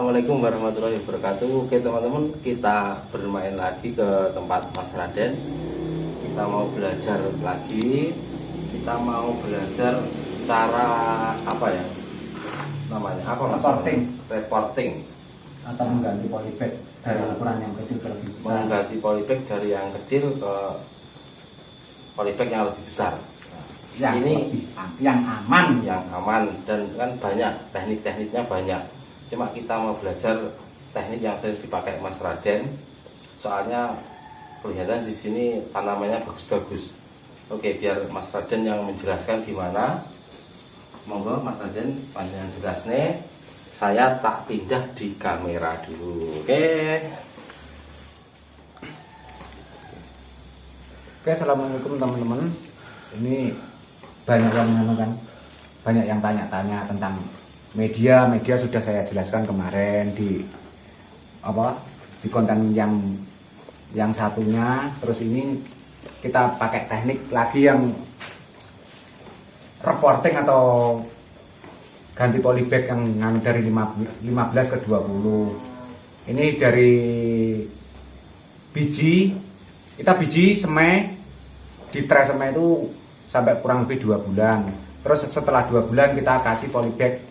Assalamualaikum warahmatullahi wabarakatuh. Oke teman-teman, kita bermain lagi ke tempat Mas Raden. Kita mau belajar lagi. Kita mau belajar cara apa ya namanya? Apa reporting atau mengganti polybag dari ukuran yang kecil ke lebih besar. Mengganti polybag dari yang kecil ke polybag yang lebih besar. Yang aman Dan kan banyak tekniknya banyak. Cuma kita mau belajar teknik yang sering dipakai Mas Raden. Soalnya kelihatan di sini tanamannya bagus-bagus. Oke, biar Mas Raden yang menjelaskan gimana. Monggo Mas Raden panjangan jelasnya. Saya tak pindah di kamera dulu. Oke, assalamualaikum teman-teman. Ini banyak yang tanya-tanya tentang media sudah saya jelaskan kemarin di konten yang satunya. Terus ini kita pakai teknik lagi yang reporting atau ganti polybag yang dari 15 ke 20. Ini dari biji semai di tray semai itu sampai kurang lebih 2 bulan. Terus setelah 2 bulan kita kasih polybag,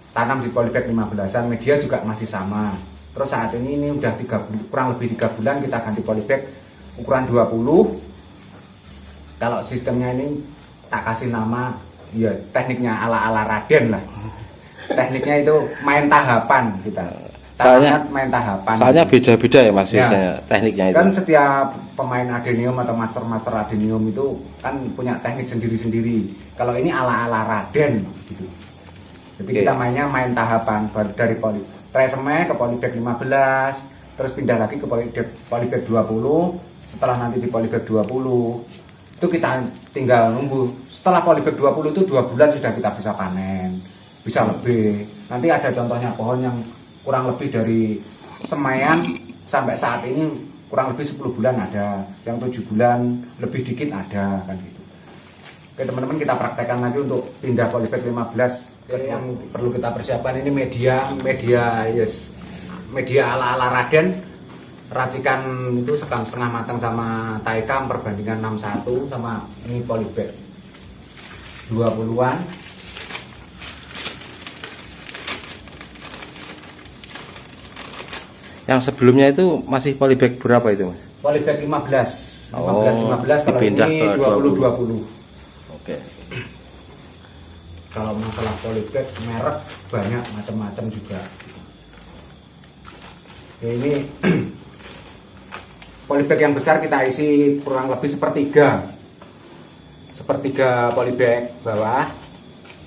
tanam di polybag 15-an. Media juga masih sama. Terus saat ini udah kurang lebih 3 bulan kita ganti polybag ukuran 20. Kalau sistemnya ini tak kasih nama ya tekniknya ala Raden lah. Tekniknya itu main tahapan kita. Main tahapan. Soalnya beda-beda ya Mas biasanya tekniknya itu. Kan setiap pemain adenium atau master adenium itu kan punya teknik sendiri-sendiri. Kalau ini ala Raden gitu. Jadi kita main tahapan dari tray semai ke polybag 15, terus pindah lagi ke polybag 20. Setelah nanti di polybag 20 itu kita tinggal nunggu. Setelah polybag 20 itu 2 bulan sudah kita bisa panen, bisa lebih. Nanti ada contohnya pohon yang kurang lebih dari semaian sampai saat ini kurang lebih 10 bulan ada, yang 7 bulan lebih dikit ada kan gitu. Oke teman-teman, kita praktekkan lagi untuk pindah polybag 15. Yang perlu kita persiapkan ini media ala Raden. Racikan itu setengah matang sama Taika perbandingan 61 sama ini polybag 20-an. Yang sebelumnya itu masih polybag berapa itu Mas? Polybag 15 kalau ini 20-20. Oke. Kalau masalah polybag merek banyak macam-macam juga. Ya, ini polybag yang besar kita isi kurang lebih sepertiga polybag bawah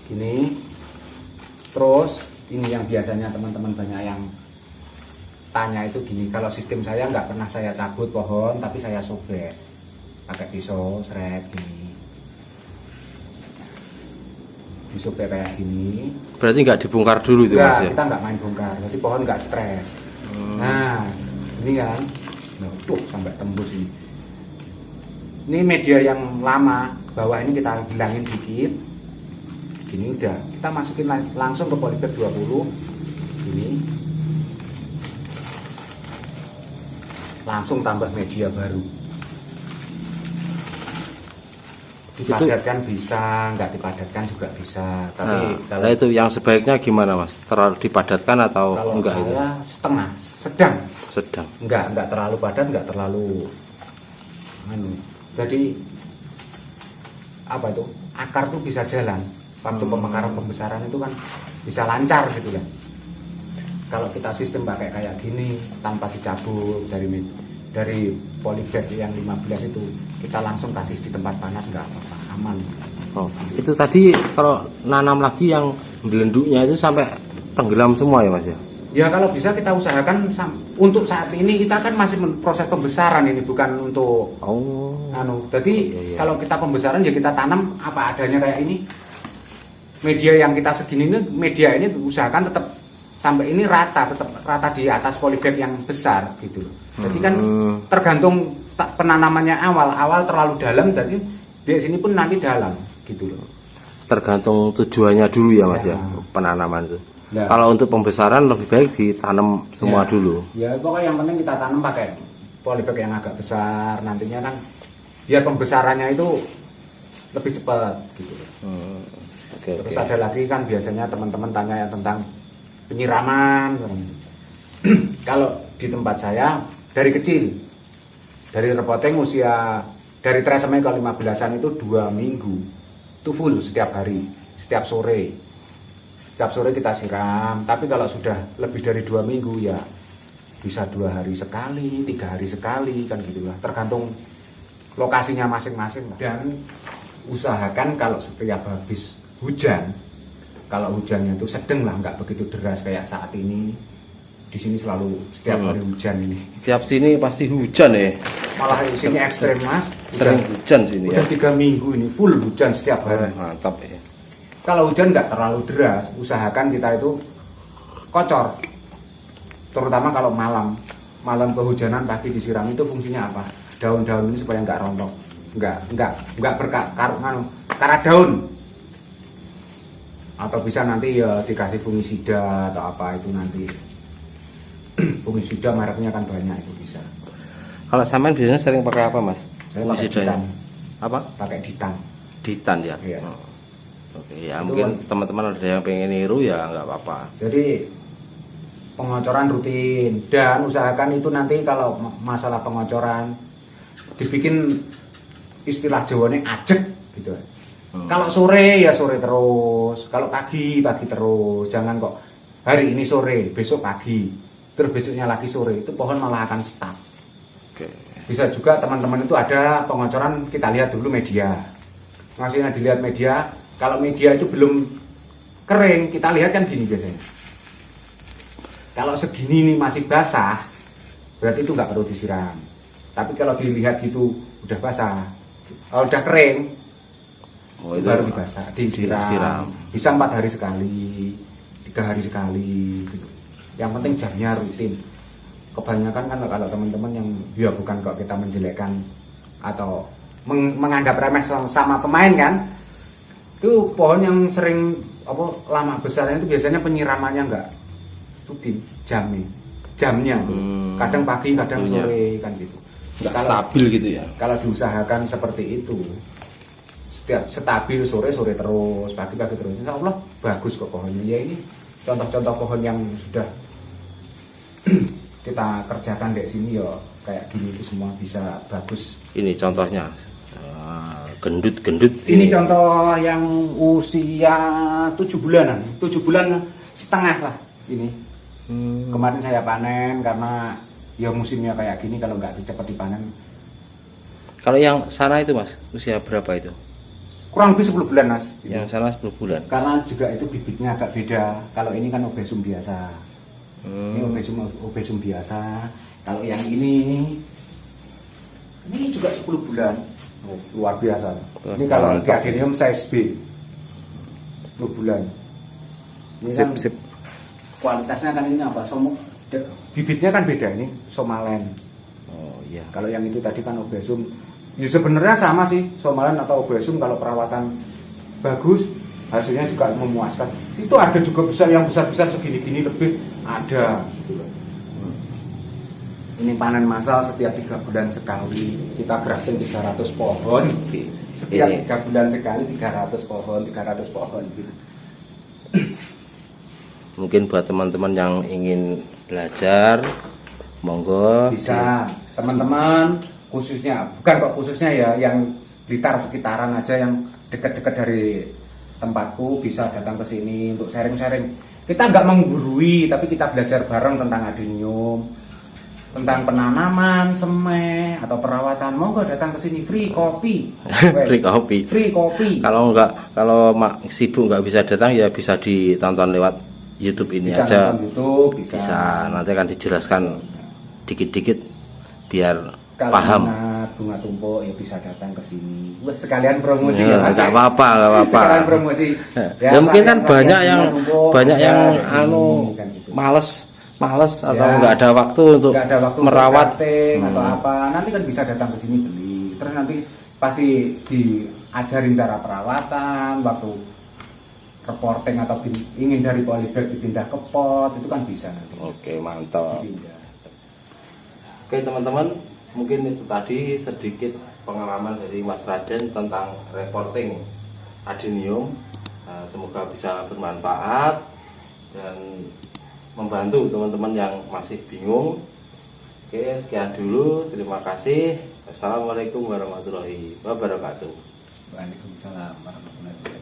gini. Terus ini yang biasanya teman-teman banyak yang tanya itu gini, kalau sistem saya nggak pernah saya cabut pohon tapi saya sobek pakai pisau seret gini. Disobek kayak gini. Berarti nggak dibongkar dulu itu Mas ya? Kita nggak main bongkar, jadi pohon nggak stres. Nah ini kan, sampai tembus ini. Ini media yang lama, bawah ini kita hilangin dikit. Gini udah, kita masukin langsung ke polybag 20. Gini. Langsung tambah media baru. Dipadatkan bisa, nggak dipadatkan juga bisa. Tapi kalau itu yang sebaiknya gimana Mas? Terlalu dipadatkan atau enggak itu? Setengah, sedang. Enggak terlalu padat, enggak terlalu Jadi apa itu? Akar tuh bisa jalan. Waktu pemekaran pembesaran itu kan bisa lancar gitu kan. Kalau kita sistem pakai kayak gini tanpa dicabut dari polybag yang 15 itu, kita langsung kasih di tempat panas nggak apa-apa, aman. Itu tadi kalau nanam lagi yang belenduknya itu sampai tenggelam semua ya Mas ya? Ya kalau bisa kita usahakan untuk saat ini kita kan masih proses pembesaran ini, bukan untuk jadi kalau kita pembesaran ya kita tanam apa adanya kayak ini. Media yang kita segini ini, media ini usahakan tetap sampai ini tetap rata di atas polybag yang besar gitu loh. Jadi kan tergantung penanamannya awal terlalu dalam, jadi di sini pun nanti dalam gitu loh. Tergantung tujuannya dulu ya Mas ya penanaman itu. Nah, Kalau untuk pembesaran lebih baik ditanam semua ya, dulu. Ya pokoknya yang penting kita tanam pakai polybag yang agak besar, nantinya kan biar pembesarannya itu lebih cepat gitu. Oke, Terus oke. ada lagi kan biasanya teman-teman tanya tentang penyiraman. Kalau di tempat saya dari kecil, dari repoteng usia dari tresemme ke 15-an itu 2 minggu itu full setiap hari, setiap sore. Setiap sore kita siram, tapi kalau sudah lebih dari 2 minggu ya bisa 2 hari sekali, 3 hari sekali kan gitulah, tergantung lokasinya masing-masing. Dan usahakan kalau setiap habis hujan, kalau hujannya itu sedang lah, nggak begitu deras kayak saat ini. Di sini selalu setiap hari hujan ini. Tiap sini pasti hujan ya. Malah di sini ekstrem mas. Sering hujan sini ya. Udah 3 minggu ini full hujan setiap hari. Mantap ya. Kalau hujan nggak terlalu deras, usahakan kita itu kocor. Terutama kalau malam kehujanan pagi disiram itu fungsinya apa? Daun-daun ini supaya nggak rontok, nggak karat daun. Atau bisa nanti ya dikasih fungisida atau apa itu nanti. Fungisida mereknya kan banyak itu bisa. Kalau sampean biasanya sering pakai apa mas? Saya pakai Fungisidanya? ditan. Apa? Pakai ditan. Ditan ya. Iya. Oke ya Itu mungkin kan- teman-teman ada yang pengen niru ya nggak apa-apa. Jadi pengocoran rutin dan usahakan itu nanti kalau masalah pengocoran dibikin istilah Jawanya ajek gitu. Kalau sore ya sore terus, kalau pagi terus. Jangan kok hari ini sore, besok pagi, terus besoknya lagi sore, itu pohon malah akan stuck. Oke. Bisa juga teman-teman itu ada pengocoran, kita lihat dulu media. Maksudnya dilihat media, kalau media itu belum kering, kita lihat kan gini biasanya. Kalau segini nih masih basah, berarti itu nggak perlu disiram. Tapi kalau dilihat gitu udah basah, kalau udah kering, itu baru disiram. Bisa 4 hari sekali, 3 hari sekali. Gitu. Yang penting jamnya rutin. Kebanyakan kan kalau teman-teman yang ya bukan kok kita menjelekkan atau menganggap remeh sama pemain kan, itu pohon yang sering lama besarnya itu biasanya penyiramannya enggak rutin, jamnya kadang pagi kadang sore kan gitu, Nggak stabil gitu ya. kalau diusahakan seperti itu setiap stabil sore terus pagi terus, insya Allah bagus kok pohonnya. Ya ini contoh-contoh pohon yang sudah kita kerjakan di sini ya kayak gini itu semua bisa bagus. Ini contohnya gendut-gendut. Ini contoh yang usia 7 bulanan, 7 bulan setengah lah ini. Kemarin saya panen karena ya musimnya kayak gini, kalau nggak cepat dipanen. Kalau yang sana itu mas, usia berapa itu? Kurang lebih 10 bulan mas. Yang sana 10 bulan. Karena juga itu bibitnya agak beda. Kalau ini kan obesum biasa. Ini obesum biasa. Kalau yang ini juga 10 bulan. Oh, luar biasa. Ini kalau Gardenium size B 10 bulan. Ini kan Sip. kualitasnya kan ini apa? Bibitnya kan beda, ini Somalen. Oh iya. Kalau yang itu tadi kan obesum. Ya sebenarnya sama sih, Somalen atau obesum kalau perawatan bagus, hasilnya juga memuaskan. Itu ada juga yang besar-besar segini-gini lebih ada. Ini panen massal setiap 3 bulan sekali. Kita grafting 300 pohon. Setiap 3 bulan sekali 300 pohon gitu. Mungkin buat teman-teman yang ingin belajar, monggo Bisa teman-teman khususnya, bukan kok khususnya ya, yang Blitar sekitaran aja, yang dekat-dekat dari tempatku bisa datang ke sini untuk sharing-sharing. Kita nggak menggurui, tapi kita belajar bareng tentang adenium, tentang penanaman, semai atau perawatan. Monggo datang ke sini, free kopi. Free kopi. Free kopi. Kalau mak sibuk nggak bisa datang ya bisa ditonton lewat YouTube ini Bisa aja. nonton YouTube, Bisa. Nanti akan dijelaskan dikit-dikit biar Kalau paham. minat bunga tumpuk ya bisa datang ke sini. Wah, sekalian promosi Ya, Mas. nggak apa-apa. Sekalian promosi. Ya, mungkin kan banyak yang ini, kan gitu. males atau Ya, nggak ada waktu untuk nggak ada waktu merawat. untuk cutting atau apa, nanti kan bisa datang ke sini beli. Terus nanti pasti diajarin cara perawatan, waktu reporting atau ingin dari polybag dipindah ke pot itu kan bisa nanti. Oke, mantap. Dipindah. Oke teman-teman, mungkin itu tadi sedikit pengalaman dari Mas Raden tentang reporting adenium. Nah, semoga bisa bermanfaat dan membantu teman-teman yang masih bingung. Oke, sekian dulu. Terima kasih. Assalamualaikum warahmatullahi wabarakatuh. Waalaikumsalam warahmatullahi wabarakatuh.